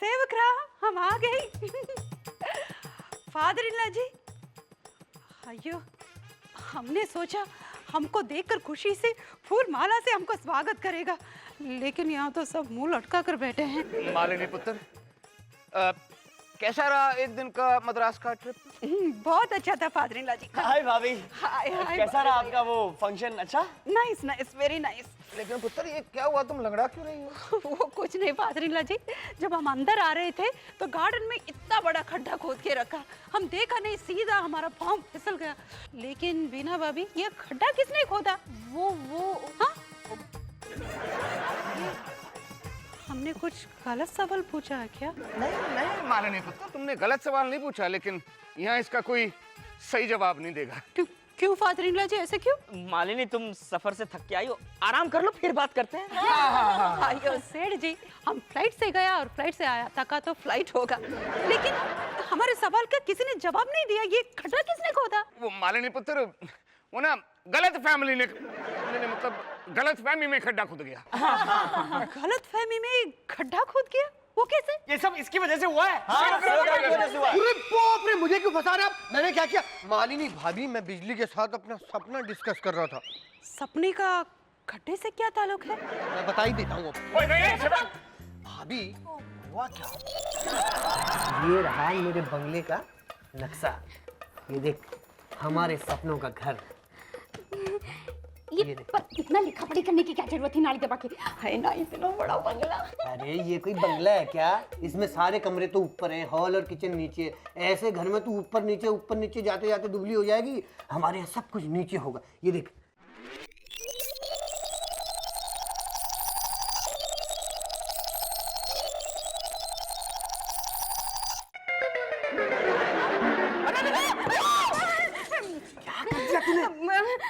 सेवक राम, हम आ गए। फादर इन लॉ जी, अयो हमने सोचा हमको देखकर खुशी से फूल माला से हमको स्वागत करेगा, लेकिन यहाँ तो सब मुंह लटका कर बैठे हैं। मालिनी पुत्र, कैसा रहा एक दिन का मद्रास का ट्रिप? बहुत अच्छा था फादर इन लॉ जी। हाय भाभी। हाय हाय। कैसा रहा आपका वो फंक्शन? अच्छा। Nice nice, very nice. लेकिन पुत्र ये क्या हुआ, तुम लंगड़ा क्यों रही हो? वो कुछ नहीं फादर इन लॉ जी, जब हम अंदर आ रहे थे तो गार्डन में इतना बड़ा खड्डा खोद के रखा, हम देखा नहीं, सीधा हमारा पाँव फिसल गया। लेकिन बीना भाभी, ये खड्डा किसने खोदा? वो हाँ, हमने कुछ गलत सवाल पूछा है क्या? नहीं नहीं मालिनी पुत्र, तुमने गलत सवाल नहीं पूछा, लेकिन यहाँ इसका कोई सही जवाब नहीं देगा। क्यों फादर इन लॉ जी, ऐसे क्यों? मालिनी तुम सफर से थक के आई हो, आराम कर लो फिर बात करते हैं। आयो सेठ जी, हम फ्लाइट से गया और फ्लाइट से आया, थका तो फ्लाइट होगा, लेकिन हमारे सवाल का किसी ने जवाब नहीं दिया। ये खड्डा किसने खोदा? वो मालिनी पुत्र, वो ना गलत फैमिली ने मतलब गलत फहमी में खड्डा खुद गया। गलत फहमी में खड्डा खोद गया? वो कैसे? ये सब इसकी वजह से हुआ है। अरे बाप रे, मुझे क्यों फंसा रहे आप? मैंने क्या किया? मालिनी भाभी, मैं बिजली के साथ अपना सपना डिस्कस कर रहा था। सपने का खड्डे से क्या ताल्लुक है? मैं बता ही देता हूँ भाभी। हुआ क्या, ये रहा मेरे बंगले का नक्शा। ये देख, हमारे सपनों का घर। ये पर इतना लिखा पढ़ी करने की क्या जरूरत थी? नाली दबा के है ना, इतना बड़ा बंगला। अरे ये कोई बंगला है क्या? इसमें सारे कमरे तो ऊपर हैं, हॉल और किचन नीचे। ऐसे घर में तू ऊपर नीचे जाते जाते दुबली हो जाएगी। हमारे यहाँ सब कुछ नीचे होगा। ये देख,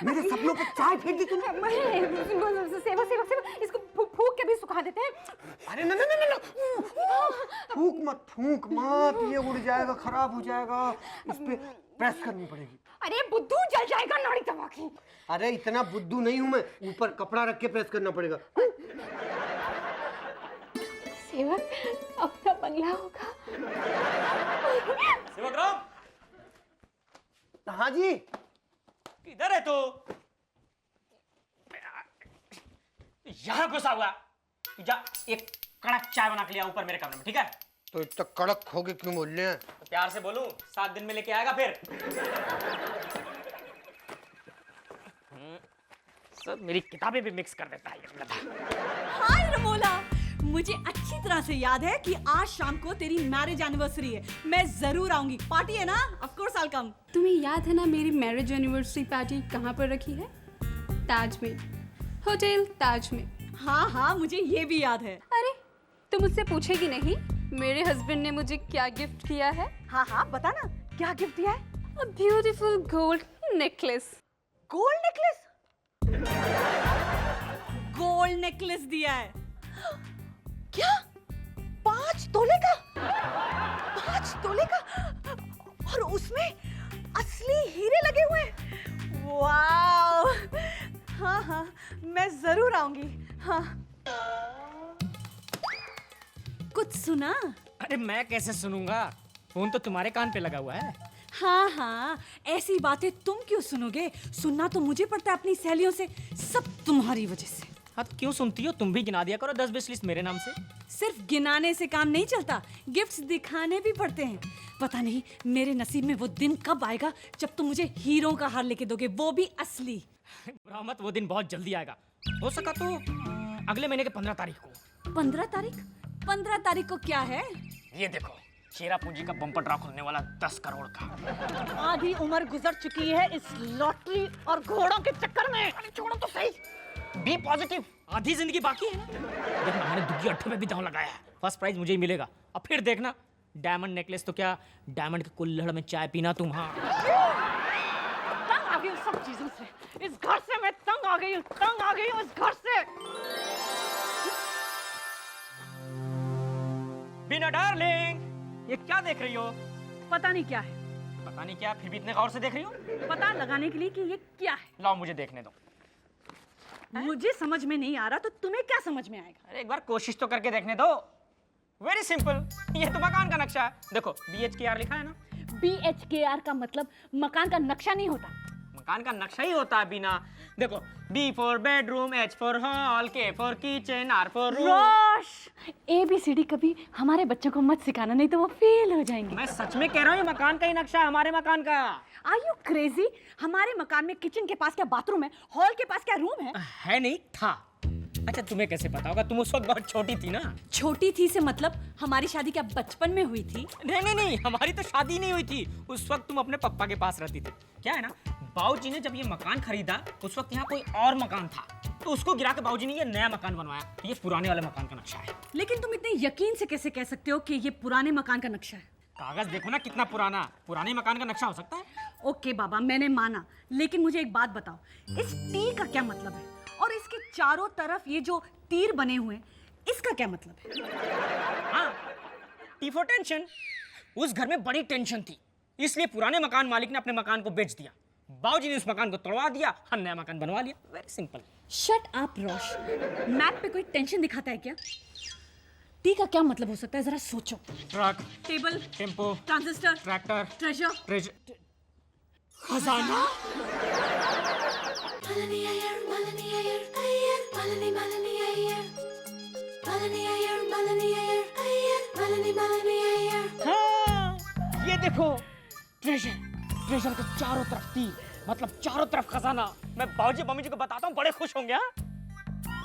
मेरे सपनों पे चाय फेंक दी तूने। सेवा सेवा सेवा, इसको फूंक के भी सुखा देते हैं। अरे ना ना ना ना, फूंक मत, ये उड़ जाएगा, खराब हो जाएगा। इस पे प्रेस करनी पड़ेगी। अरे बुद्धू, जल जाएगा नाली दबा के। अरे इतना बुद्धू नहीं हूं मैं, ऊपर कपड़ा रख के प्रेस करना पड़ेगा। सेवक, अपना बंगला होगा। सेवक राम, हाँ जी। किधर है तू? यहाँ घुसा हुआ। जा एक कड़क चाय बना के लिया ऊपर मेरे कमरे में, ठीक है? तो इतना कड़क होके क्यों बोल रहे हैं? तो प्यार से बोलूं, 7 दिन में लेके आएगा फिर। सब मेरी किताबें भी मिक्स कर देता है ये गधा। हाय रमोला, मुझे अच्छी तरह से याद है कि आज शाम को तेरी मैरिज एनिवर्सरी है। मैं जरूर आऊंगी। पार्टी है ना? Of course I will come. तुम्हें याद है ना मेरी मैरिज एनिवर्सरी पार्टी कहाँ पर रखी है? ताज में, होटल ताज में। हाँ हाँ, मुझे ये भी याद है। अरे तुम मुझसे पूछेगी नहीं मेरे हस्बैंड ने मुझे क्या गिफ्ट किया है? हाँ हाँ, बता ना, क्या गिफ्ट दिया है? A beautiful gold necklace. Gold necklace? Gold necklace दिया है? क्या? 5 तोले का? 5 तोले का? और उसमें असली हीरे लगे हुए हैं? वाव! हाँ हाँ, मैं जरूर आऊंगी। हाँ। कुछ सुना? अरे मैं कैसे सुनूंगा? फोन तो तुम्हारे कान पे लगा हुआ है। हाँ हाँ, ऐसी बातें तुम क्यों सुनोगे? सुनना तो मुझे पड़ता है अपनी सहेलियों से, सब तुम्हारी वजह से। हाँ तो क्यों सुनती हो? तुम भी गिना दिया करो 10-20 लिस्ट मेरे नाम से। सिर्फ गिनाने से काम नहीं चलता, गिफ्ट्स दिखाने भी पड़ते हैं। पता नहीं मेरे नसीब में वो दिन कब आएगा जब तुम मुझे हीरों का हार लेके दोगे, वो भी असली। मत, वो दिन बहुत जल्दी आएगा। हो सका तो अगले महीने के 15 तारीख को। 15 तारीख? 15 तारीख को क्या है? ये देखो, शेरा पूंजी का बम्पर ड्रॉ खुलने वाला 10 करोड़ का। आधी उम्र गुजर चुकी है इस लॉटरी और घोड़ों के चक्कर में। अरे छोड़ो तो सही, बी पॉजिटिव, आधी जिंदगी बाकी है ना। देखना, मैंने दुग्गी अट्ठों पे भी दांव लगाया है। फर्स्ट प्राइज मुझे ही मिलेगा। अब फिर देखना, डायमंड नेकलेस तो क्या, डायमंड के कुल्हड़ में चाय पीना तुम। हाँ, तंग आ गई हूँ सब चीजों से। इस घर से मैं तंग आ गई हूँ इस घर से। बीना डार्लिंग, ये क्या देख रही हो? पता नहीं क्या है। पता नहीं क्या, फिर भी इतने गौर से देख रही हो? पता लगाने के लिए कि ये क्या है। लाओ मुझे देखने दो। मुझे समझ में नहीं आ रहा तो तुम्हें क्या समझ में आएगा? अरे एक बार कोशिश तो करके देखने दो। वेरी सिंपल, ये तो मकान का नक्शा है। देखो BHKR लिखा है ना। BHKR का मतलब मकान का नक्शा नहीं होता। मकान का नक्शा ही होता है बिना। देखो B for bedroom, H for hall, K for kitchen, R for room. रोश, ABCD कभी हमारे बच्चों को मत सिखाना, नहीं तो वो फेल हो जाएंगे। मैं सच में कह रहा हूँ, ये मकान का ही नक्शा है, हमारे मकान का। Are you crazy? हमारे मकान में किचन के पास क्या बाथरूम है, हॉल के पास क्या रूम है? है नहीं, था। अच्छा तुम्हें कैसे पता होगा, तुम उस वक्त बहुत छोटी थी ना। छोटी थी से मतलब हमारी शादी क्या बचपन में हुई थी? नहीं, हमारी तो शादी नहीं हुई थी। उस वक्त तुम अपने पापा के पास रहती थी। क्या है ना, बाबूजी ने जब ये मकान खरीदा उस वक्त यहाँ कोई और मकान था, तो उसको गिरा के बाबूजी ने ये नया मकान बनवाया। तो ये पुराने वाले मकान का नक्शा है। लेकिन तुम इतने यकीन से कैसे कह सकते हो कि ये पुराने मकान का नक्शा है? कागज देखो ना कितना पुराना, पुराने मकान का नक्शा हो सकता है। ओके बाबा, मैंने माना, लेकिन मुझे एक बात बताओ, इस टी का क्या मतलब है? और इसके चारों तरफ ये जो तीर बने हुए हैं, इसका क्या मतलब है? हाँ, टी फॉर टेंशन। उस घर में बड़ी टेंशन थी, इसलिए पुराने मकान मालिक ने अपने मकान को बेच दिया। बाबूजी ने उस मकान को तोड़वा दिया, हम नया मकान बनवा लिया। Very simple. शट अप रोश, मैप पे कोई टेंशन दिखाता है क्या? टी का क्या मतलब हो सकता है, जरा सोचो। Truck, table, tempo, transistor, tractor, treasure, treasure, खजाना। हाँ, ये देखो ट्रेजर, ट्रेजर के चारों तरफ तीर, मतलब चारों तरफ खजाना। मैं बाबूजी मम्मी जी को बताता हूँ, बड़े खुश होंगे। हाँ?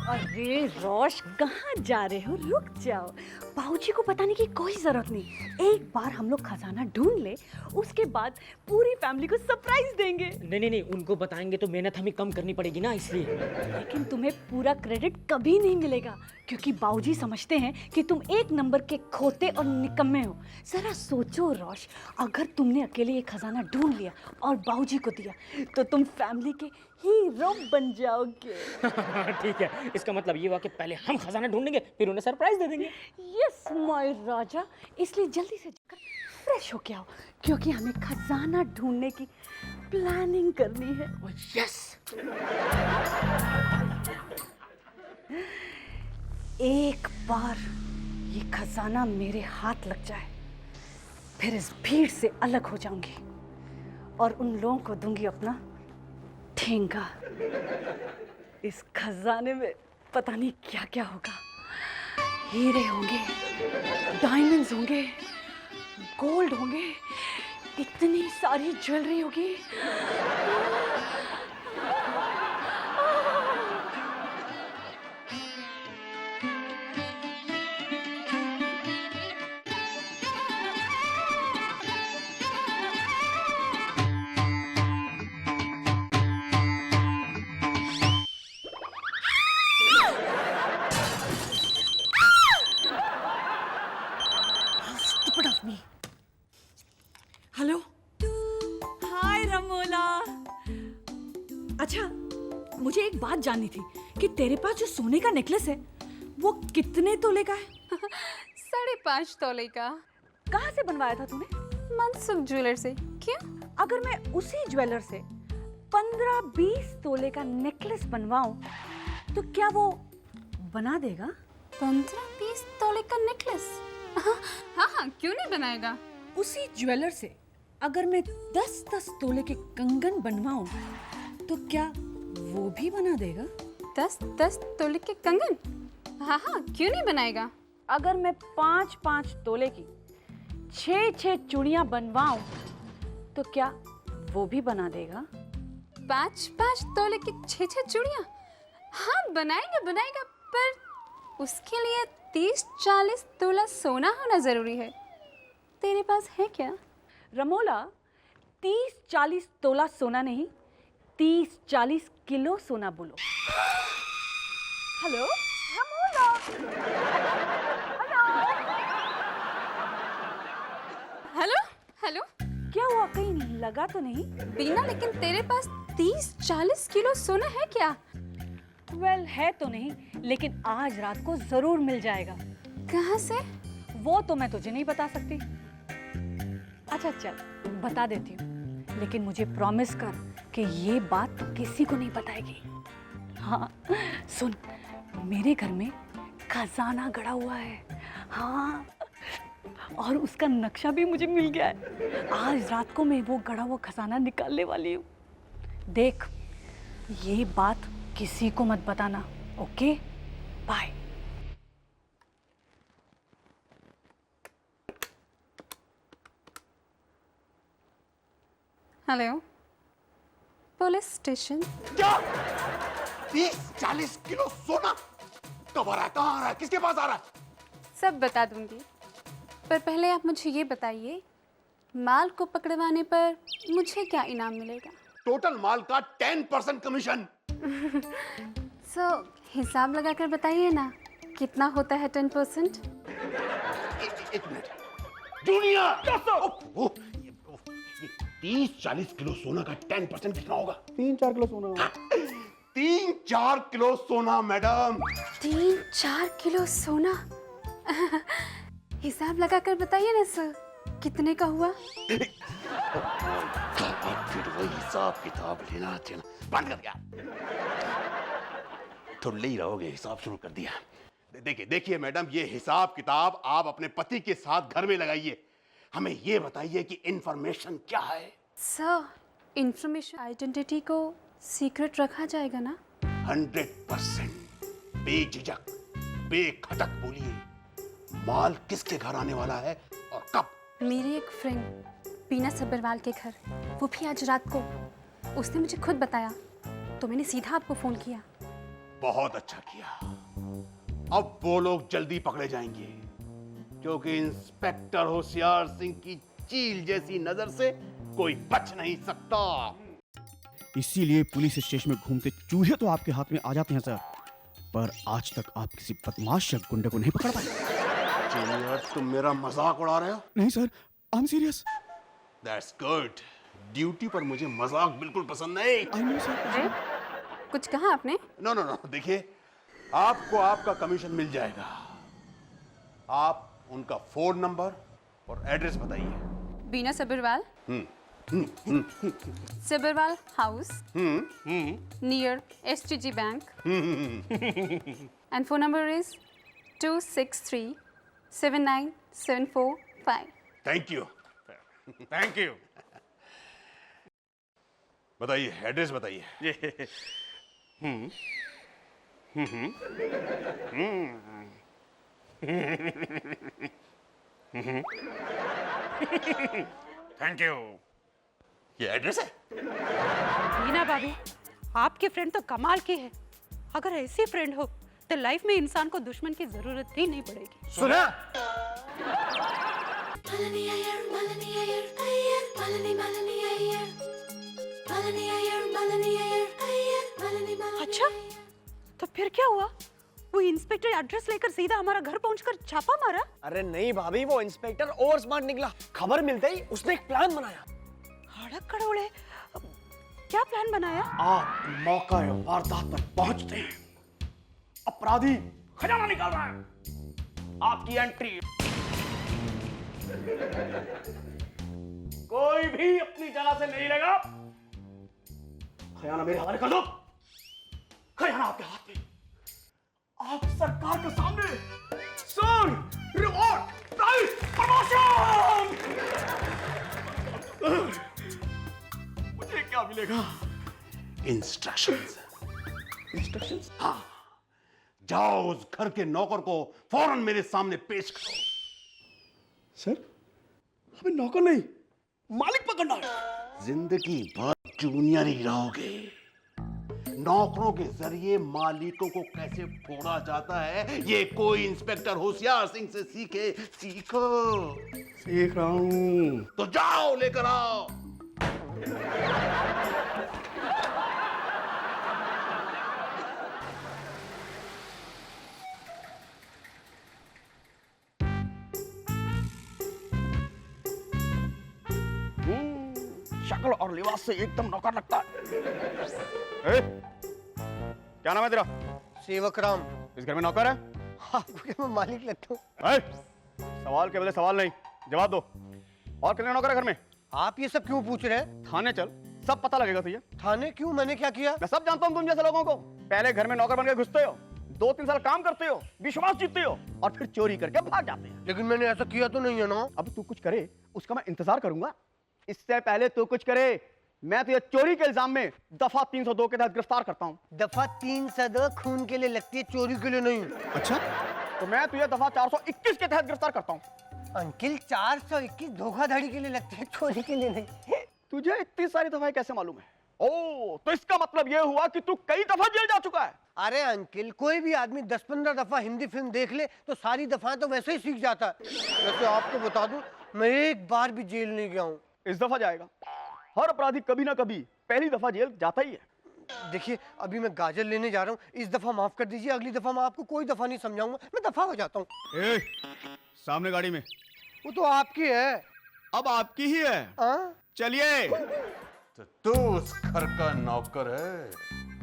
अरे रोश, कहाँ जा रहे हो? रुक जाओ, बाबूजी को बताने की कोई जरूरत नहीं। एक बार हम लोग खजाना ढूंढ ले, उसके बाद पूरी फैमिली को सरप्राइज देंगे। नहीं, उनको बताएंगे तो मेहनत हमें कम करनी पड़ेगी ना, इसलिए। लेकिन तुम्हें पूरा क्रेडिट कभी नहीं मिलेगा, क्योंकि बाबूजी समझते हैं कि तुम एक नंबर के खोते और निकम्मे हो। जरा सोचो रोश, अगर तुमने अकेले ये खजाना ढूंढ लिया और बाबूजी को दिया, तो तुम फैमिली के हीरो बन जाओगे। ठीक है, इसका मतलब ये हुआ कि पहले हम खजाना ढूंढेंगे, फिर उन्हें सरप्राइज दे देंगे। यस माय राजा, इसलिए जल्दी से जाकर फ्रेश होके आओ, क्योंकि हमें खजाना ढूंढने की प्लानिंग करनी है। यस। एक बार ये खजाना मेरे हाथ लग जाए, फिर इस भीड़ से अलग हो जाऊंगी और उन लोगों को दूंगी अपना ठेंगा। इस खजाने में पता नहीं क्या क्या होगा। हीरे होंगे, डायमंड्स होंगे, गोल्ड होंगे, इतनी सारी ज्वेलरी होगी। हेलो, हाय रमोला। अच्छा, मुझे एक बात जाननी थी कि तेरे पास जो सोने का नेकलेस है वो कितने तोले का है? 5.5 तोले का। कहाँ से बनवाया था तूने? मनसुख ज्वेलर से। क्यों? अगर मैं उसी ज्वेलर से 15-20 तोले का नेकलेस बनवाऊं तो क्या वो बना देगा? 15-20 तोले का नेकलेस? हाँ, क्यों नहीं बनाएगा? उसी ज्वेलर से अगर मैं 10-10 तोले के कंगन बनवाऊं तो क्या वो भी बना देगा? 10-10 तोले के कंगन? हाँ, क्यों नहीं बनाएगा? अगर मैं 5-5 तोले की 6-6 चूड़ियां बनवाऊं तो क्या वो भी बना देगा? 5-5 तोले की 6-6 चूड़ियां? हाँ, बनाएगा, पर उसके लिए 30-40 तोला सोना होना जरूरी है। तेरे पास है क्या? रमोला, 30-40 तोला सोना नहीं, 30-40 किलो सोना बोलो। हेलो रमोला। हेलो, क्या हुआ, कहीं लगा तो नहीं? बीना, लेकिन तेरे पास 30-40 किलो सोना है क्या? वेल, है तो नहीं, लेकिन आज रात को जरूर मिल जाएगा। कहाँ से? वो तो मैं तुझे नहीं बता सकती। अच्छा चल, बता देती हूँ, लेकिन मुझे प्रॉमिस कर कि ये बात किसी को नहीं बताएगी। हाँ सुन, मेरे घर में खजाना गड़ा हुआ है। हाँ, और उसका नक्शा भी मुझे मिल गया है। आज रात को मैं वो गड़ा हुआ खजाना निकालने वाली हूँ। देख, ये बात किसी को मत बताना, okay? Bye. Hello, police station. क्या 30-40 किलो सोना कब आ रहा है, कहाँ आ रहा है, किसके पास आ रहा है? सब बता दूंगी, पर पहले आप मुझे ये बताइए, माल को पकड़वाने पर मुझे क्या इनाम मिलेगा? टोटल माल का 10% कमीशन। हिसाब लगाकर बताइए ना, कितना होता है 10%? एक मिनट, जूनियर। ओह, ये 30-40 किलो सोना का 10% कितना होगा? 3-4 किलो सोना। 3-4 किलो सोना मैडम। 3-4 किलो सोना। हिसाब लगाकर बताइए ना सर, कितने का हुआ? फिर वही हिसाब किताब लेना देना बंद कर दिया। तो ले ही रहोगे, हिसाब शुरू कर दिया। देखिए मैडम, ये हिसाब किताब आप अपने पति के साथ घर में लगाइए। हमें ये बताइए कि इंफॉर्मेशन क्या है? सर, इंफॉर्मेशन आइडेंटिटी को सीक्रेट रखा जाएगा ना? 100% बेझिझक बेखटक बोलिए, माल किसके घर आने वाला है और कब? मेरी एक फ्रेंड बीना सब्बरवाल के घर, वो भी आज रात को। उसने मुझे खुद बताया, तो मैंने सीधा आपको फोन किया। बहुत अच्छा किया। अब वो लोग जल्दी पकड़े जाएंगे, क्योंकि इंस्पेक्टर होशियार सिंह की चील जैसी नजर से कोई बच नहीं सकता। इसीलिए पुलिस स्टेशन में घूमते चूहे तो आपके हाथ में आ जाते हैं सर, पर आज तक आप किसी बदमाश या गुंडे को नहीं पकड़ पाए। जूनियर, तुम मेरा मजाक उड़ा रहे हो? नहीं sir, I am serious. That's good. Duty पर मुझे मजाक बिल्कुल पसंद नहीं। I know sir. अरे, कुछ कहा आपने? नो नो नो, देखिए, आपको आपका कमीशन मिल जाएगा। आप उनका फोन नंबर और एड्रेस बताइए। Beena Sabharwal, Sabharwal house, near STG bank, and phone number is 263-79745. Thank you. Thank you. बताइए, एड्रेस बताइए। Thank you. ये एड्रेस है? मीना भाभी, आपकी फ्रेंड तो कमाल की है। अगर ऐसी फ्रेंड हो तो लाइफ में इंसान को दुश्मन की जरूरत ही नहीं पड़ेगी। सुना? अच्छा, तो फिर क्या हुआ? वो इंस्पेक्टर एड्रेस लेकर सीधा हमारा घर पहुंचकर छापा मारा? अरे नहीं भाभी, वो इंस्पेक्टर और स्मार्ट निकला। खबर मिलते ही उसने एक प्लान बनाया। हड़क कड़ोड़े, क्या प्लान बनाया? आप मौका वारदात पर पहुंचते हैं, अपराधी खजाना निकाल रहा है, आपकी एंट्री। कोई भी अपनी जगह से नहीं हिलेगा। खजाना मेरे हवाले कर दो। खजाना आपके हाथ में, आप सरकार के सामने। Sir, reward, prize, promotion. मुझे क्या मिलेगा? इंस्ट्रक्शंस। इंस्ट्रक्शंस? हाँ, जाओ उस घर के नौकर को फौरन मेरे सामने पेश करो। सर, हमें नौकर नहीं, मालिक पकड़ना है। जिंदगी भर जूनियर ही रहोगे। नौकरों के जरिए मालिकों को कैसे फोड़ा जाता है, ये कोई इंस्पेक्टर होशियार सिंह से सीखो। सीख रहा हूं। तो जाओ, लेकर आओ। शक्ल और लिबास से एकदम नौकर लगता है। क्या नाम है तेरा? सेवक राम। इस घर में नौकर है? आपको क्या मैं मालिक लगता हूँ? सवाल के बदले सवाल नहीं, जवाब दो। और कितने नौकर है घर में? आप ये सब क्यों पूछ रहे हैं? थाने चल, सब पता लगेगा तुझे। थाने क्यों? मैंने क्या किया? मैं सब जानता हूँ तुम जैसे लोगों को। पहले घर में नौकर बन के घुसते हो, 2-3 साल काम करते हो, विश्वास जीतते हो और फिर चोरी करके भाग जाते हैं। लेकिन मैंने ऐसा किया तो नहीं है ना। अब तू कुछ करे उसका मैं इंतजार करूंगा। इससे पहले तू कुछ करे मैं तुझे चोरी के इल्जाम में दफा 302 के तहत गिरफ्तार करता हूं। दफा 302 खून के लिए लगती है, चोरी के लिए नहीं। अच्छा, तो मैं तुझे दफा 421 के तहत गिरफ्तार करता हूं। अंकिल 421 धोखाधड़ी के लिए लगती है, चोरी के लिए नहीं। तुझे इतनी सारी दफाएं कैसे मालूम है? ओ, तो इसका मतलब यह हुआ कि तू कई दफा जेल जा चुका है। अरे अंकिल, कोई भी आदमी 10-15 दफा हिंदी फिल्म देख ले तो सारी दफा तो वैसे ही सीख जाता है। वैसे आपको बता दूं, मैं एक बार भी जेल नहीं गया हूँ। इस दफा जाएगा। हर अपराधी कभी ना कभी पहली दफा जेल जाता ही है। देखिए, अभी मैं गाजर लेने जा रहा हूँ, इस दफा माफ कर दीजिए, अगली दफा मैं आपको कोई दफा नहीं समझाऊंगा, मैं दफा हो जाता हूँ। सामने गाड़ी में। वो तो आपकी है। अब आपकी ही है। हाँ? चलिए। तो तू उस घर का नौकर है?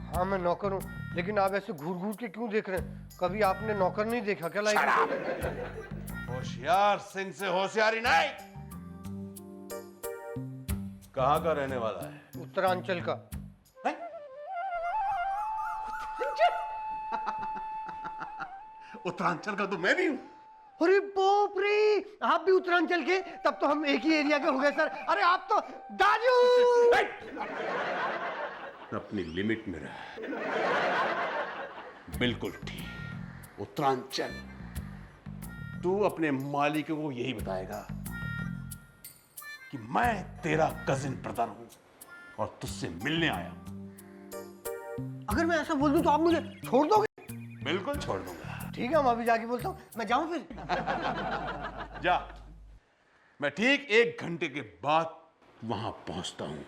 हाँ, मैं नौकर हूँ, लेकिन आप ऐसे घूर घूर के क्यों देख रहे हैं? कभी आपने नौकर नहीं देखा क्या लाइफ? होशियार सिंह से होशियारी नहीं। कहाँ का रहने वाला है? उत्तरांचल का। उत्तरांचल का तो मैं भी हूँ। अरे बाप रे, आप भी उत्तरांचल के? तब तो हम एक ही एरिया के हो गए सर। अरे आप तो दाजू। अपनी लिमिट में रह। बिल्कुल ठीक। उत्तरांचल, तू अपने मालिक को यही बताएगा कि मैं तेरा कजिन ब्रदर हूं और तुझसे मिलने आया हूं। अगर मैं ऐसा बोल दूं तो आप मुझे छोड़ दोगे? बिल्कुल छोड़ दूंगा। ठीक है, मैं अभी जाके बोलता हूँ। मैं जाऊं फिर? जा। मैं ठीक 1 घंटे के बाद वहां पहुंचता हूं।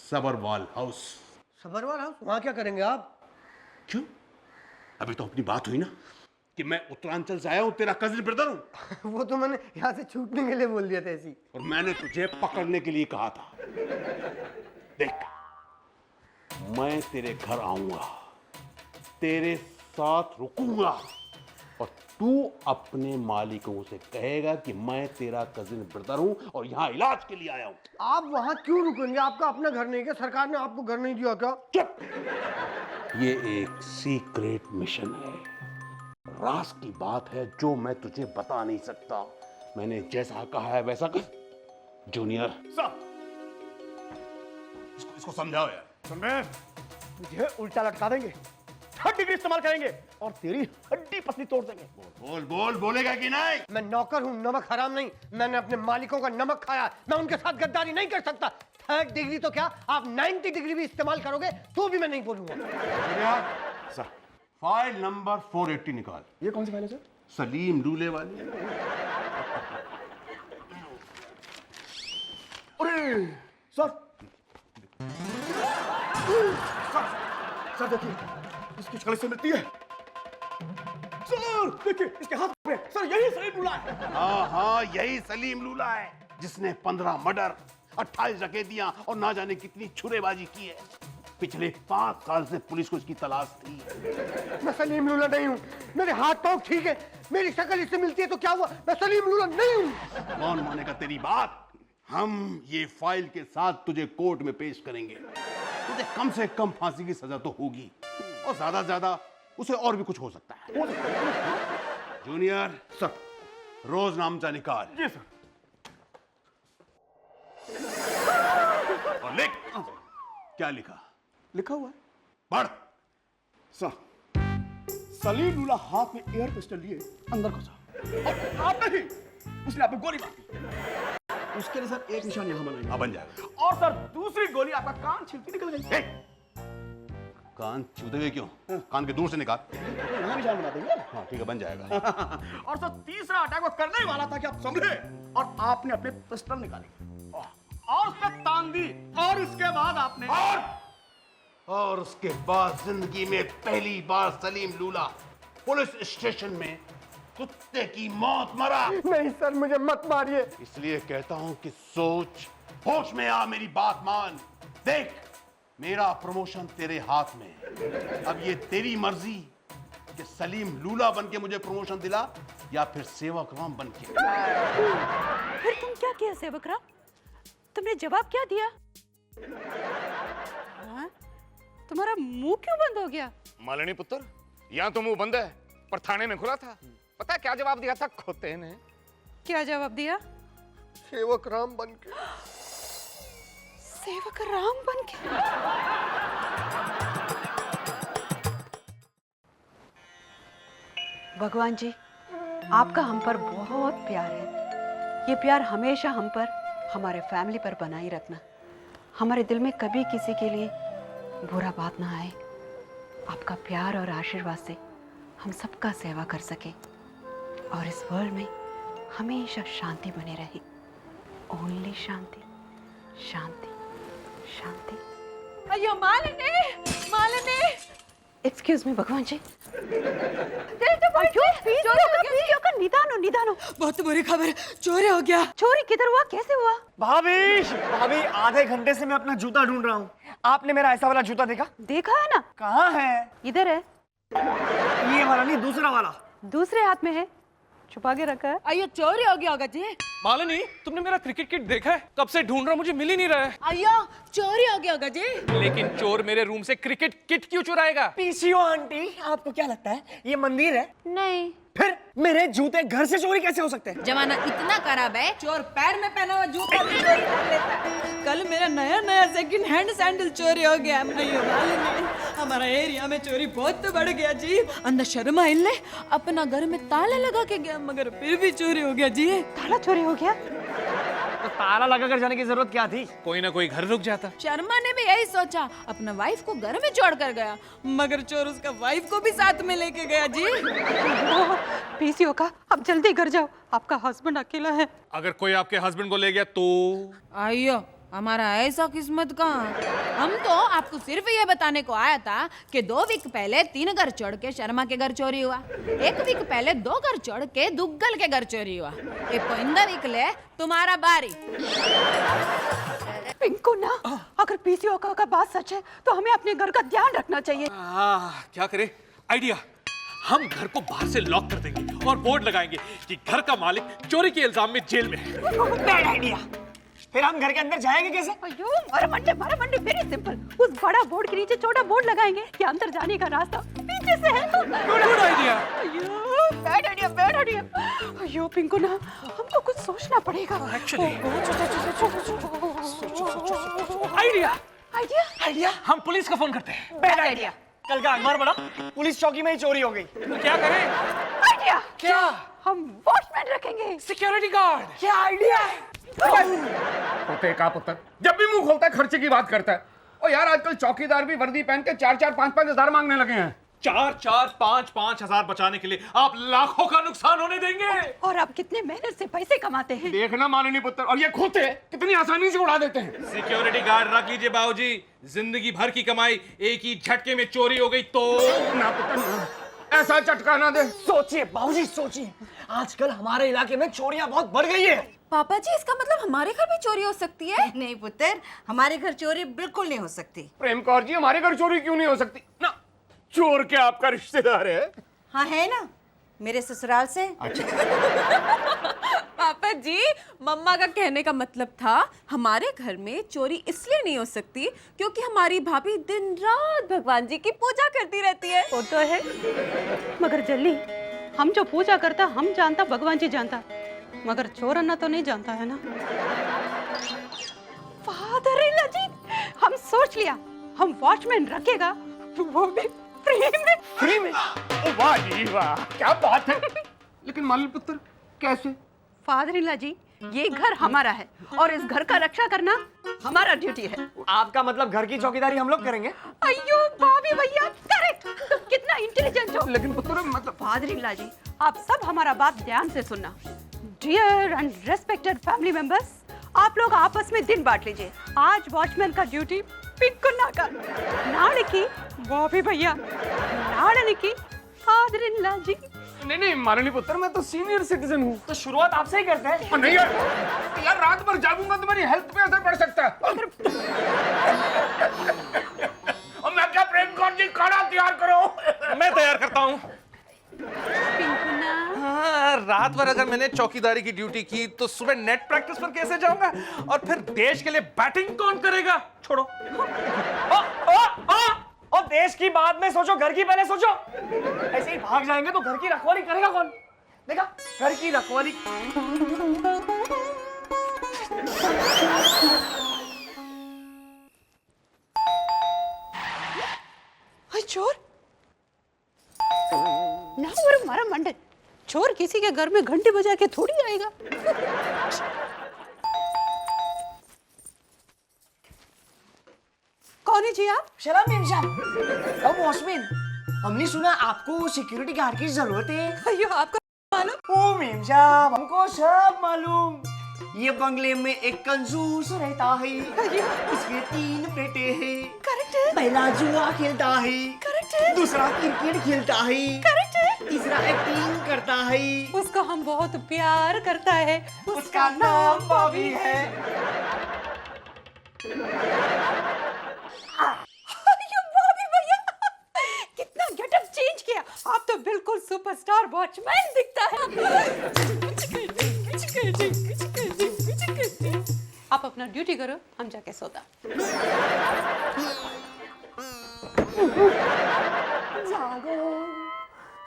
सबरवाल हाउस। सबरवाल हाउस? वहां क्या करेंगे आप? क्यों? अभी तो अपनी बात हुई ना कि मैं उत्तरांचल से आया हूं, तेरा कजिन ब्रदर हूं। वो तो मैंने यहाँ से छूटने के लिए बोल दिया था ऐसी। और मैंने तुझे पकड़ने के लिए कहा था। देख, मैं तेरे घर आऊंगा, तेरे साथ रुकूंगा और तू अपने मालिकों से कहेगा कि मैं तेरा कजिन ब्रदर हूं और यहां इलाज के लिए आया हूं। आप वहां क्यों रुकेंगे? आपका अपना घर नहीं क्या? सरकार ने आपको घर नहीं दिया क्या? चुप। ये एक सीक्रेट मिशन है, राज की बात है जो मैं तुझे बता नहीं सकता। मैंने जैसा कहा है वैसा कर। जूनियर साहब, इसको समझाओ यार। सुन रहे हैं? तुझे उल्टा लटका देंगे, 3rd डिग्री इस्तेमाल करेंगे और तेरी हड्डी पसली तोड़ देंगे। बोल बोलेगा कि नहीं? मैं नौकर हूँ, नमक हराम नहीं। मैंने अपने मालिकों का नमक खाया, मैं उनके साथ गद्दारी नहीं कर सकता। 3rd डिग्री तो क्या, आप 90 डिग्री भी इस्तेमाल करोगे तो भी मैं नहीं बोलूंगा। सर, फाइल नंबर 480 निकाल। ये कौन सी फाइल है सर? सलीम लूले वाली। अरे सर, सर देखिए, इसकी छड़ी से मिलती है। सर देखिए, इसके हाथ पे। सर यही सलीम लूला है। हाँ, यही सलीम लूला है जिसने 15 मर्डर, 28 डकैतियां और ना जाने कितनी छुरेबाजी की है। पिछले 5 साल से पुलिस को इसकी तलाश थी। मैं सलीम लूला नहीं हूँ। मेरे हाथ पांव ठीक है, मेरी शक्ल इससे मिलती है तो क्या हुआ? मैं सलीम लूला नहीं हूँ। कौन मानेगा तेरी बात? हम ये फाइल के साथ तुझे कोर्ट में पेश करेंगे। तुझे कम से कम फांसी की सजा तो होगी और ज्यादा से ज्यादा उसे और भी कुछ हो सकता है। जूनियर सर, रोज नामचा निकाल। जी सर। और लिख। क्या लिखा? लिखा हुआ है। पढ़। सर, सलीम लूला हाथ में एयर पिस्टल लिए अंदर घुसा और आप नहीं, उसने आप पे गोली मार दी। उसके लिए सर एक निशान यहां बनाएंगे। बन जाएगा। और सर दूसरी गोली आपका कान छिलती निकल गई। कान छूते हुए क्यों? कान के दूर से निकाल। यहां निशान बना देंगे। हाँ ठीक है, बन जाएगा। और सर तीसरा अटैक वो करने ही वाला था कि आप संभले और आपने अपने पिस्टल निकाली और उस पर तान दी और उसके बाद आपने और उसके बाद जिंदगी में पहली बार सलीम लूला पुलिस स्टेशन में कुत्ते की मौत मरा। नहीं सर, मुझे मत मारिए। इसलिए कहता हूं कि सोच, होश में आ, मेरी बात मान। देख, मेरा प्रमोशन तेरे हाथ में है। अब ये तेरी मर्जी कि सलीम लूला बन के मुझे प्रमोशन दिला या फिर सेवक राम बन के। फिर तुम क्या किया सेवक राम? तुमने जवाब क्या दिया? हाँ? तुम्हारा मुंह क्यों बंद हो गया? मालिनी पुत्र, यहाँ तो मुंह बंद है, पर थाने में खुला था। पता है क्या जवाब दिया था खोते ने? क्या जवाब दिया? सेवक राम बन के। सेवक राम बन के? भगवान जी, आपका हम पर बहुत प्यार है। ये प्यार हमेशा हम पर, हमारे फैमिली पर बनाए रखना। हमारे दिल में कभी किसी के लिए बुरा बात ना आए। आपका प्यार और आशीर्वाद से हम सबका सेवा कर सके और इस वर्ल्ड में हमेशा शांति बनी रहे। ओनली शांति, शांति, शांति। अयो मालिनी, मालिनी। एक्सक्यूज मी भगवान जी। निदानो निदानो। बहुत बुरी खबर, चोरी हो गया। चोरी किधर हुआ, कैसे हुआ? भाभी भाभी, आधे घंटे से मैं अपना जूता ढूंढ रहा हूँ। आपने मेरा ऐसा वाला जूता देखा? देखा है ना? कहाँ है? इधर है। ये वाला नहीं, दूसरा वाला। दूसरे हाथ में है, छुपा के रखा है। अयो चोरी हो गया होगा जी। मालिनी, तुमने मेरा क्रिकेट किट देखा है? कब से ढूंढ रहा, मुझे मिल ही नहीं रहा है। अयो चोरी हो गया होगा जी। लेकिन चोर मेरे रूम से क्रिकेट किट क्यों चुराएगा? पीसीओ आंटी, आपको क्या लगता है ये मंदिर है? नहीं। फिर मेरे जूते घर से चोरी कैसे हो सकते हैं? जमाना इतना खराब है, चोर पैर में पहना हुआ जूता भी चोरी कर लेता है। कल मेरा नया नया सेकंड हैंड सैंडल चोरी हो गया। अयो मालूम, हमारा एरिया में चोरी बहुत बढ़ गया जी। अंदर शर्मा इल्ले अपना घर में ताला लगा के गया, मगर फिर भी चोरी हो गया जी। ताला चोरी हो गया? तो ताला लगा कर जाने की जरूरत क्या थी? कोई ना कोई घर रुक जाता। शर्मा ने भी यही सोचा, अपना वाइफ को घर में छोड़ कर गया, मगर चोर उसका वाइफ को भी साथ में लेके गया जी। पीसीओ का, अब जल्दी घर जाओ, आपका हस्बैंड अकेला है। अगर कोई आपके हस्बैंड को ले गया तो? आइयो, हमारा ऐसा किस्मत कहाँ। हम तो आपको सिर्फ ये बताने को आया था कि 2 वीक पहले 3 घर चढ़ के शर्मा के घर चोरी हुआ। 1 वीक पहले 2 घर चढ़ के दुग्गल के घर चोरी हुआ। इंदा वीक ले तुम्हारा बारी। पिंकू ना, अगर पीसीओ का बात सच है तो हमें अपने घर का ध्यान रखना चाहिए। क्या करे? आइडिया, हम घर को बाहर से लॉक कर देंगे और बोर्ड लगाएंगे कि घर का मालिक चोरी के इल्जाम में जेल में है। Bad idea. फिर हम घर के अंदर जाएंगे कैसे? अयो मारा मंडे, वेरी सिंपल। उस बड़ा बोर्ड के नीचे छोटा बोर्ड लगाएंगे कि अंदर जाने का रास्ता पीछे से है। Good idea. अयो बैड आइडिया। अयो पिंकू ना, हमको कुछ सोचना पड़ेगा। आइडिया, हम पुलिस को फोन करते हैं। Bad idea. कल का अखबार पढ़ा, पुलिस चौकी में ही चोरी हो गई। तो क्या करें? आइडिया क्या? हम वॉचमैन रखेंगे। Security guard. क्या आइडिया? पोते का पुत्र जब भी मुंह खोलता है खर्चे की बात करता है। और यार आजकल चौकीदार भी वर्दी पहन के 4-4, 5-5 हजार मांगने लगे हैं। 4-4, 5-5 हजार बचाने के लिए आप लाखों का नुकसान होने देंगे? और आप कितने मेहनत से पैसे कमाते हैं। देखना माननीय पुत्र, और ये खोते कितनी आसानी से उड़ा देते हैं। सिक्योरिटी गार्ड रख लीजिए बाबूजी, जिंदगी भर की कमाई एक ही झटके में चोरी हो गई तो? ना पुत्र ना, ऐसा झटका ना दे। सोचिए बाबूजी, सोचिए, आजकल हमारे इलाके में चोरियां बहुत बढ़ गई है। पापा जी, इसका मतलब हमारे घर भी चोरी हो सकती है? नहीं पुत्र, हमारे घर चोरी बिल्कुल नहीं हो सकती। प्रेम कौर जी, हमारे घर चोरी क्यों नहीं हो सकती? ना, चोर क्या आपका रिश्तेदार है? हाँ है ना, मेरे ससुराल से। पापा जी, मम्मा का कहने का मतलब था हमारे घर में चोरी इसलिए नहीं हो सकती क्योंकि हमारी भाभी दिन रात भगवान जी की पूजा करती रहती है। वो तो है, मगर जल्दी हम जो पूजा करता हम जानता, भगवान जी जानता, मगर चोर अन्ना तो नहीं जानता है ना। फादर इन-लॉ जी, हम सोच लिया, हम वॉचमैन रखेगा, वो भी फ्री में। ओ वाह जी वाह, क्या बात है। लेकिन माननीय पुत्र कैसे? फादर इन-लॉ जी, ये घर हमारा है और इस घर का रक्षा करना हमारा ड्यूटी है। आपका मतलब घर की चौकीदारी हम लोग करेंगे? अयो भाभी भैया, करेक्ट, तुम कितना इंटेलिजेंट हो। लेकिन पुत्र मतलब फादर इन-लॉ जी, आप सब हमारा बात ध्यान से सुनना। Dear and respected family members, आप लोग आपस में दिन बांट लीजिए। आज वॉचमैन का ड्यूटी पिंकुन्ना का, नाड़की बॉबी भैया, नाड़की फादर इन लॉ जी। नहीं माननीय पुत्र, मैं तो सीनियर सिटीजन हूँ। तो शुरुआत आपसे ही करते हैं। नहीं यार रात भर जागूंगा तो मेरी हेल्थ पे असर पड़ सकता है। और मैं क्या प्रेम कौर जी, खाना तैयार करो। मैं तैयार करता हूँ। पिंकुन्ना, हाँ, रात भर अगर मैंने चौकीदारी की ड्यूटी की तो सुबह नेट प्रैक्टिस पर कैसे जाऊंगा? और फिर देश के लिए बैटिंग कौन करेगा? छोड़ो। और देश की बाद में सोचो, घर की पहले सोचो। ऐसे ही भाग जाएंगे तो घर की रखवाली करेगा कौन? देखा, घर की रखवाली। चोर ना, हमारा मंडल चोर किसी के घर में घंटे बजा के थोड़ी आएगा। कौन है जी आप? शराब मेम साहब। अब वॉचमैन, हमने सुना आपको सिक्योरिटी गार्ड की जरूरत है। अयो, आपको मालूम? ओ मेम साहब, हमको सब मालूम। ये बंगले में एक कंजूस रहता है, उसके 3 बेटे हैं। करेक्ट है। पहला जुआ खेलता है, करेक्ट है। दूसरा क्रिकेट खेलता है, करेक्ट है। तीसरा एक्टिंग करता है, उसको हम बहुत प्यार करता है, उसका नाम बॉबी है। अयो बॉबी भैया, कितना गेटअप चेंज किया। आप तो बिल्कुल सुपरस्टार वॉचमैन दिखता है। आप अपना ड्यूटी करो, हम जाके सोता। जागो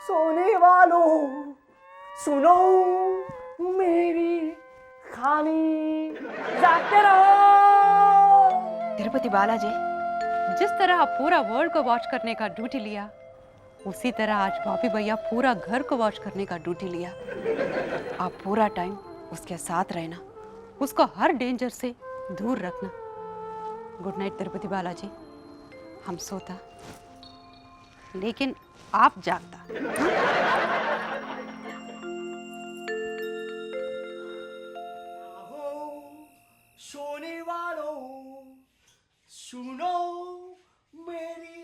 सोने वालों, सुनो मेरी कहानी, जागते रहो। तिरुपति बालाजी, जिस तरह आप पूरा वर्ल्ड को वॉच करने का ड्यूटी लिया, उसी तरह आज बॉबी भैया पूरा घर को वॉच करने का ड्यूटी लिया। आप पूरा टाइम उसके साथ रहना, उसको हर डेंजर से दूर रखना। Good night Tirupati Balaji. हम सोता, लेकिन आप जागता। सोने वालों, सुनो मेरी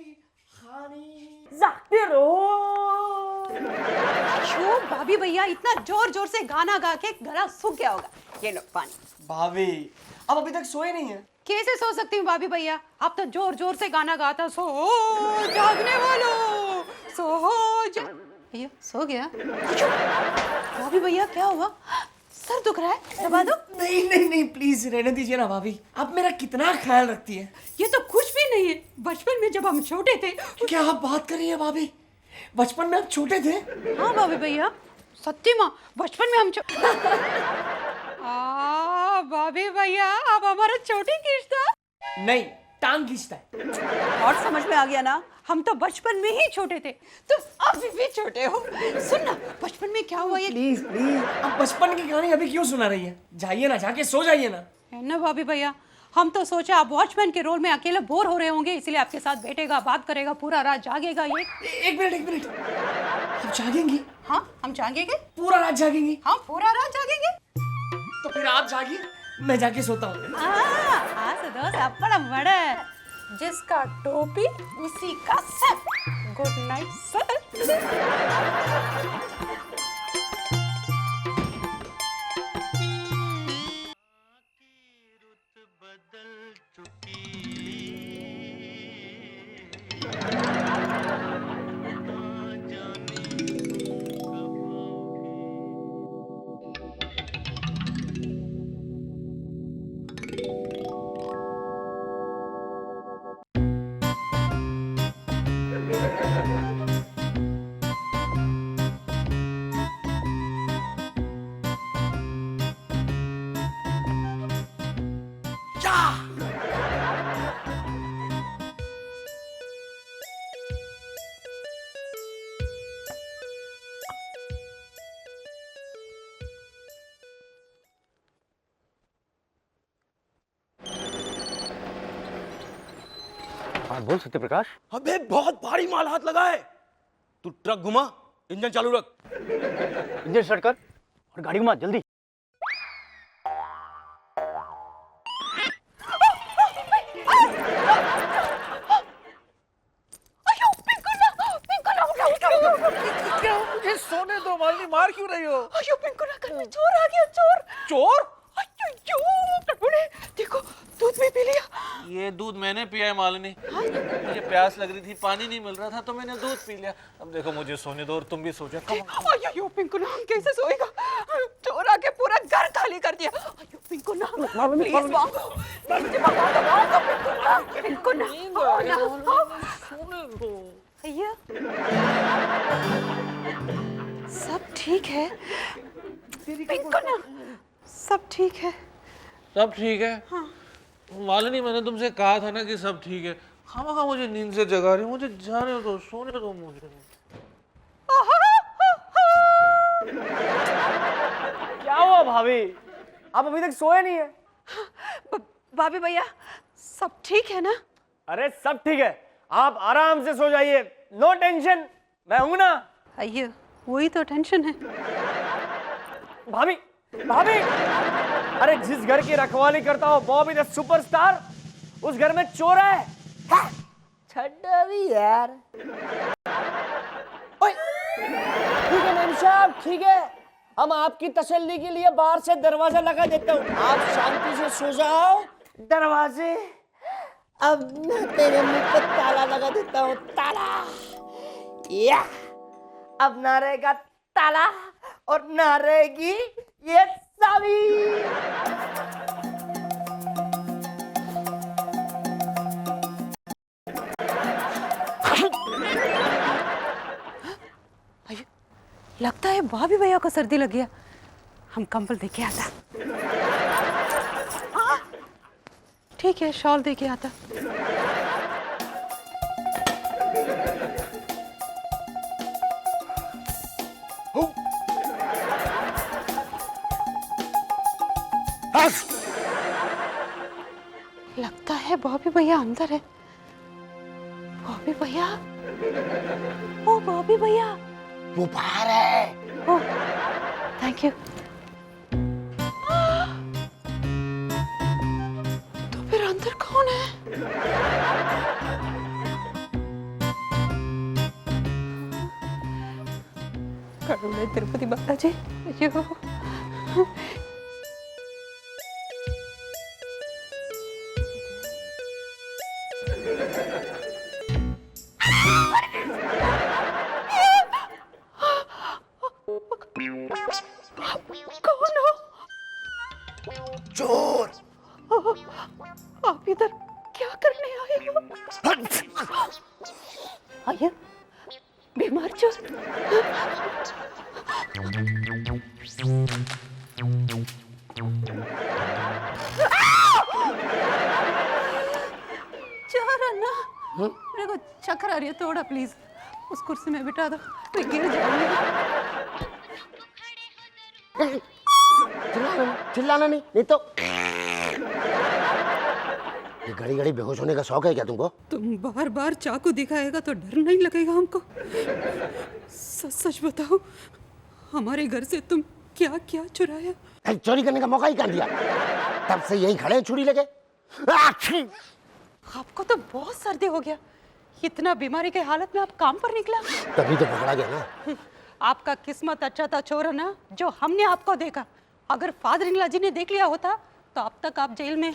कहानी, जागते रहो। क्यों भाभी भैया इतना जोर जोर से गाना गा के गला सूख गया होगा। ये लो पानी। भाभी, अब अभी तक सोए नहीं है? कैसे सो सकती हूँ भाभी भैया? आप तो जोर जोर से गाना गाता, सो जागने वालों, अयो सो गया। भाभी भैया क्या हुआ? सर दुख रहा है, दबा दो। नहीं नहीं नहीं, प्लीज रहने दीजिए ना भाभी। आप मेरा कितना ख्याल रखती है। ये तो कुछ भी नहीं है। बचपन में जब हम छोटे थे। क्या आप बात कर रही है भाभी? बचपन में आप छोटे थे? हाँ भाभी भैया, सच्ची माँ, बचपन में हम भाभी भैया, आप हमारा छोटी खींचता। नहीं, टांग खींचता है। और समझ में आ गया ना, हम तो बचपन में ही छोटे थे, तो अभी भी छोटे हो। सुन ना, बचपन में क्या हुआ ये? प्लीज प्लीज, आप बचपन की कहानी अभी क्यों सुना रही है? जाइए ना, जाके सो जाइए ना। है ना भाभी भैया, हम तो सोचा आप वॉचमैन के रोल में अकेले बोर हो रहे होंगे, इसलिए आपके साथ बैठेगा, बात करेगा, पूरा रात जागेगा। ये एक मिनट, आप जागेंगी? हाँ, हम जागेंगे। पूरा रात जागेंगी? हाँ, पूरा रात जागेंगे। तो फिर आप जागिए, मैं जाके सोता हूँ। आज दोस्त अपना बड़ा, जिसका टोपी उसी का सर। Good night sir. हाँ बोल सत्य प्रकाश। अबे बहुत भारी माल हाथ लगा है। तू ट्रक घुमा, इंजन चालू रख। इंजन स्टार्ट कर और गाड़ी घुमा जल्दी। मुझे सोने दो, मालनी, मार क्यों रही हो? अयो पिंकू ना, घर में चोर आ गया। चोर? चोर? अयो देखो, दूध भी पी लिया। ये दूध मैंने पिया है मालिनी। मुझे प्यास लग रही थी, पानी नहीं मिल रहा था तो मैंने दूध पी लिया। अब देखो मुझे सोने दो और तुम भी सो जाओ। अयो पिंकू ना, हम कैसे सोएगा? चोर आके पूरा घर खाली कर दिया। अयो पिंकू ना, प्लीज मांगो, मुझे मांगो पिंकू ना, भैया सब ठीक है? पिंकू ना, सब ठीक है? सब ठीक है? हाँ। मालिनी मैंने तुमसे कहा था ना कि सब ठीक है। खामखा मुझे नींद से जगा रही, मुझे जाने दो, सोने दो मुझे। क्या हुआ भाभी, आप अभी तक सोए नहीं है? भाभी भैया सब ठीक है ना? अरे सब ठीक है, आप आराम से सो जाइए, नो टेंशन, मैं हूं ना। अयो वही तो टेंशन है। भाभी भाभी, अरे जिस घर की रखवाली करता हो बॉबी द सुपरस्टार, उस घर में चोर है। छड्डा भी यार। ओए, ठीक है मैम साहब, ठीक है, हम आपकी तसल्ली के लिए बाहर से दरवाजा लगा देता हूँ, आप शांति से सो जाओ। दरवाजे अब मैं तेरे मुंह पे ताला लगा देता हूँ, ताला। या अब ना रहेगा ताला और ना रहेगी ये चाबी। लगता है भाभी भैया को सर्दी लग गया, हम कंबल दे के आता। ठीक है, शॉल दे के आता। लगता है बॉबी भैया अंदर है। बॉबी भैया, ओ बॉबी भैया, वो बाहर है। ओ थैंक यू। तो फिर अंदर कौन है? करुणे तिरुपति बालाजी, अयो कौन हो? चोर। आप इधर क्या करने आए हो? आया बीमार चोर। चोर अन्ना, मेरे को चक्कर आ रही है, थोड़ा प्लीज उस कुर्सी में बिठा दो, मैं गिर जाऊंगी। चिल्लाना नहीं तो ये घड़ी घड़ी बेहोश होने का शौक है क्या तुमको? तुम बार बार चाकू दिखाएगा तो डर नहीं लगेगा हमको? सच सच बताओ, हमारे घर से तुम क्या क्या चुराया? चोरी करने का मौका ही कहाँ दिया, तब से यही खड़े हैं छुरी लेके। आपको तो बहुत सर्दी हो गया, इतना बीमारी के हालत में आप काम पर निकला। तभी तो पकड़ा गया ना। आपका किस्मत अच्छा था चोर ना, जो हमने आपको देखा। अगर फादर इन लॉ जी ने देख लिया होता तो अब तक आप जेल में।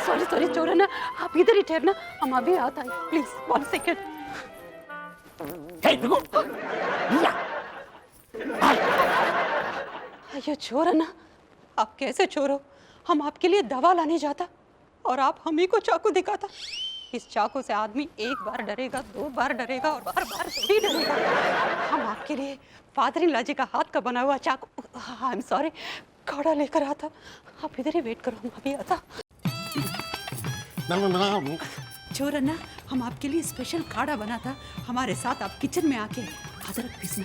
सॉरी सॉरी चोर ना, आप इधर ही ठहरना, हम अभी आता है, प्लीज 1 सेकेंड। अयो चोर ना, आप कैसे चोर हो? हम आपके लिए दवा लाने जाता और आप हम ही को चाकू दिखाता। इस चाकू से आदमी एक बार डरेगा, 2 बार डरेगा और बार बार भी डरेगा। हम आपके लिए फादर इन लॉ जी का हाथ का बना हुआ चाकू, आई एम सॉरी, काढ़ा लेकर आता। आप इधर ही वेट करो, हम अभी आता। चोर अन्ना, हम आपके लिए स्पेशल काढ़ा बना था, हमारे साथ आप किचन में आके अदरक पीसना।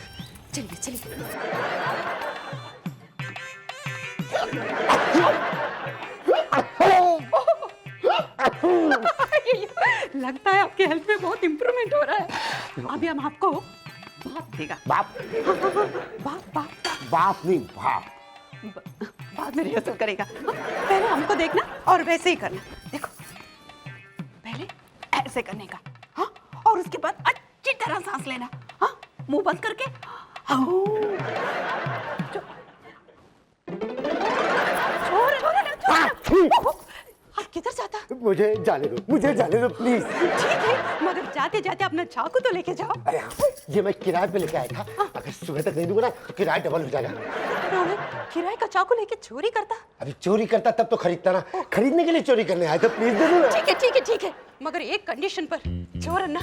चलिए चलिए। लगता है आपके हेल्थ में बहुत इम्प्रूवमेंट हो रहा है। अभी हम आपको बाप देगा। बाप? बाप बाप बाप नहीं, बाप। बाद में रिहर्सल करेगा। पहले हमको देखना और वैसे ही करना। देखो, पहले ऐसे करने का, हाँ, और उसके बाद अच्छी तरह सांस लेना, हाँ, मुंह बंद करके। छोड़ आप किधर जाता? मुझे जाने दो प्लीज। ठीक है, मगर जाते जाते अपना चाकू तो लेके जाओ। अरे हाँ, ये मैं किराए पे लेके आया था, अगर सुबह तक नहीं दूंगा ना तो किराया डबल हो जाएगा। उन्होंने किराए का चाकू लेके चोरी करता? अभी चोरी करता तब तो खरीदता ना, खरीदने के लिए चोरी करने आया तो प्लीज दे दो ना। ठीक है, मगर एक कंडीशन पर। चोर अन्ना,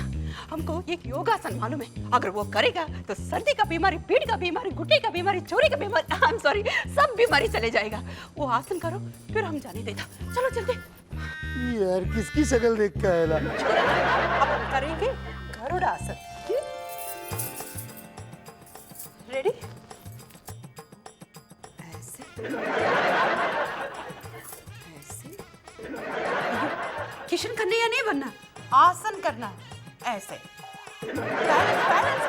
हमको एक योगासन मालूम है, अगर वो करेगा तो सर्दी का बीमारी, पीठ का बीमारी, घुटने का बीमारी, चोरी का बीमारी, आई एम सॉरी, सब बीमारी चले जाएगा। वो आसन करो फिर हम जाने देता। चलो जल्दी। यार किसकी शक्ल देख के आया? चोर अन्ना, अब हम करेंगे गरुड़ा आसन। रेडी? ऐसे ऐसे किशन करने या नहीं बनना, आसन करना ऐसे। बैलेंस।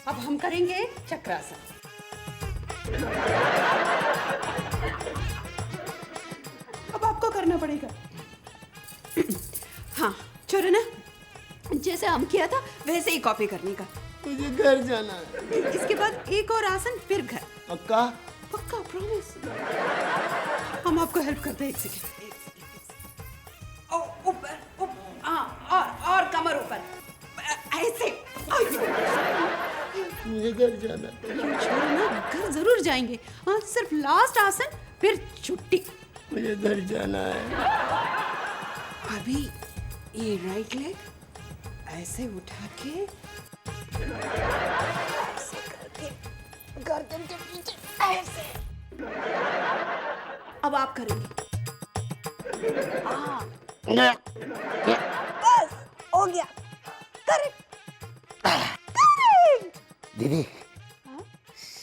अब हम करेंगे चक्रासन। अब आपको करना पड़ेगा। हाँ चोर ना, जैसे हम किया था वैसे ही कॉपी करने का। मुझे घर जाना है। इसके बाद एक और आसन फिर घर। पक्का? पक्का, प्रॉमिस। हम आपको हेल्प करते हैं। एक सेकंड। ऊपर और कमर ऊपर ऐसे। मुझे घर जाना है। छोड़ो ना, घर जरूर जाएंगे। हाँ, सिर्फ लास्ट आसन फिर छुट्टी। मुझे घर जाना है। अभी ये राइट लेग ऐसे उठा के ऐसे करके गर्दन के पीछे ऐसे। अब आप करेंगे। बस हो गया। करेक्ट। दीदी,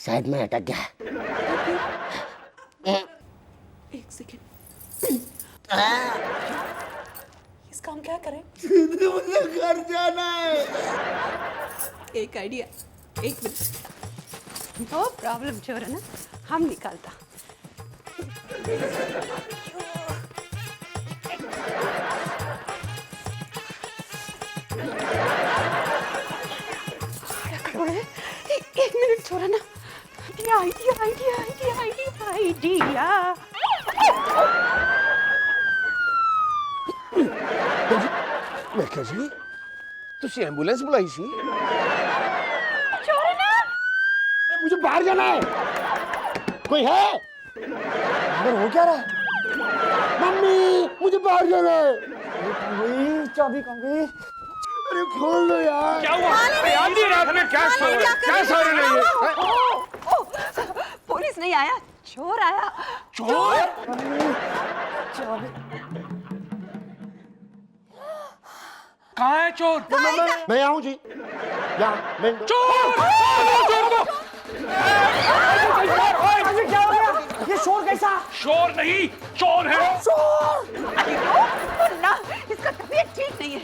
शायद मैं अटक गया। एक सेकेंड। इसका हम क्या करें? मुझे घर जाना है। एक आइडिया, एक मिनट। नो प्रॉब्लम चोर है ना, हम निकालता। एक मिनट छोड़ा ना। आइडिया। मैं क्या जी? तुसी एम्बुलेंस बुलाई सी? मुझे बाहर जाना है। कोई है? अंदर हो क्या रहा है? मम्मी, मुझे बाहर जाना है। चाबी कहाँ गई? अरे खोल दो यार। क्या हुआ? आधी रात में क्या सो रहे हैं ये? पुलिस नहीं आया, चोर आया। चोर? कहाँ है चोर? मैं आऊँ जी। यहाँ मैं चोर को! क्या हो गया? ये शोर कैसा? शोर नहीं, चोर है। ना, इसका तबीयत ठीक नहीं है।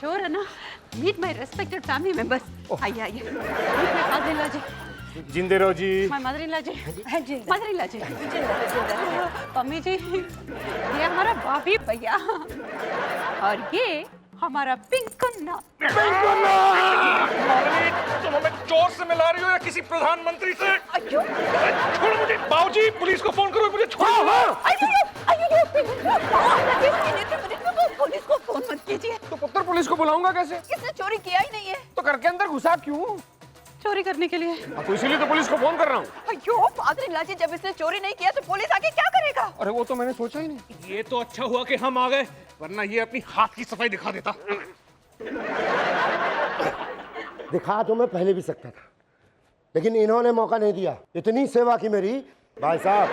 चोर है ना। Meet my respected family members. आइए। Meet my father-in-law ji. जिंदे रहो जी। My mother-in-law ji. Mother-in-law ji. Mummy ji, ये हमारा बॉबी भैया और ये हमारा पिंकुन्ना। तुम हमें चोर से मिला रही हो या किसी प्रधानमंत्री से? अयो, छोड़ो मुझे। बाबूजी, पुलिस को फोन करो, मुझे छोड़ो। पुलिस को फोन मत कीजिए। तो पुत्र पुलिस को बुलाऊंगा कैसे? इसने चोरी किया ही नहीं है। तो घर के अंदर घुसा क्यों? चोरी करने के लिए। तो इसीलिए तो पुलिस को फोन कर रहा हूँ। अयो फादर-इन-लॉ जी, जब इसने चोरी नहीं किया तो पुलिस आके क्या करेगा? अरे वो तो मैंने सोचा ही नहीं। ये तो अच्छा हुआ कि हम आ गए, वरना ये अपनी हाथ की सफाई दिखा देता। दिखा तो मैं पहले भी सकता था, लेकिन इन्होंने मौका नहीं दिया। इतनी सेवा की मेरी। भाई साहब,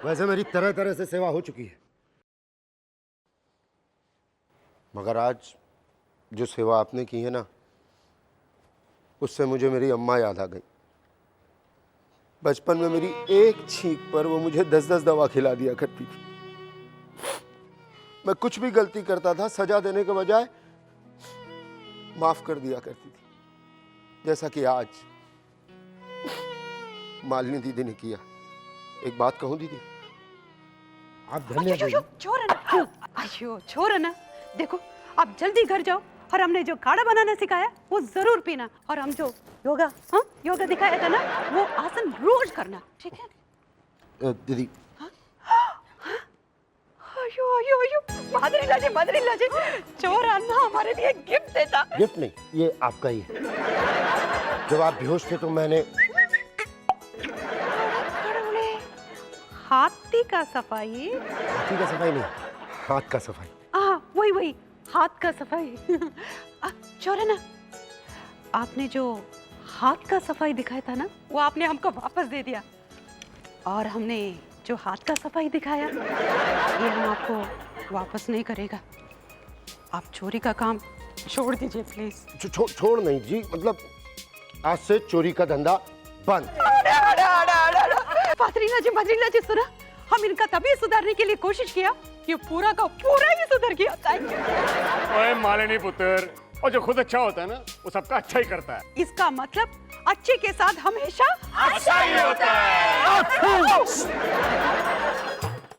वैसे मेरी तरह तरह से सेवा हो चुकी है, मगर आज जो सेवा आपने की है ना, उससे मुझे मेरी अम्मा याद आ गई। बचपन में मेरी एक छींक पर वो मुझे 10-10 दवा खिला दिया करती थी। मैं कुछ भी गलती करता था, सजा देने के बजाय माफ कर दिया करती थी, जैसा कि आज मालिनी दीदी ने किया। एक बात कहूं दीदी, आप धन्यवाद। चोर है ना। अयो चोर है ना। देखो, आप जल्दी घर जाओ और हमने जो काढ़ा बनाना सिखाया वो जरूर पीना, और हम जो योगा दिखाया था ना, वो आसन रोज करना, ठीक है? दीदी अयो अयो अयो मदरिल्ला जी चोर अन्ना हमारे लिए गिफ्ट देता। गिफ्ट नहीं, ये आपका ही है। जब आप बेहोश थे तो मैंने हाथी का सफाई। हाथी का सफाई नहीं, हाथ का सफाई। वही हाथ का सफाई। चोरना, आपने जो हाथ का सफाई दिखाया था ना, वो आपने हमको वापस दे दिया, और हमने जो हाथ का सफाई दिखाया ये हम आपको वापस नहीं करेगा। आप चोरी का काम छोड़ दीजिए प्लीज। छोड़ नहीं जी, मतलब आज से चोरी का धंधा बंद। मदरिल्ला जी सुना, हम इनका तभी सुधारने के लिए कोशिश किया कि पूरा का पूरा ही सुधर गया। ओए मालिनी पुत्र, और जो खुद अच्छा होता है ना वो सबका अच्छा ही करता है। इसका मतलब अच्छे के साथ हमेशा अच्छा ही होता है।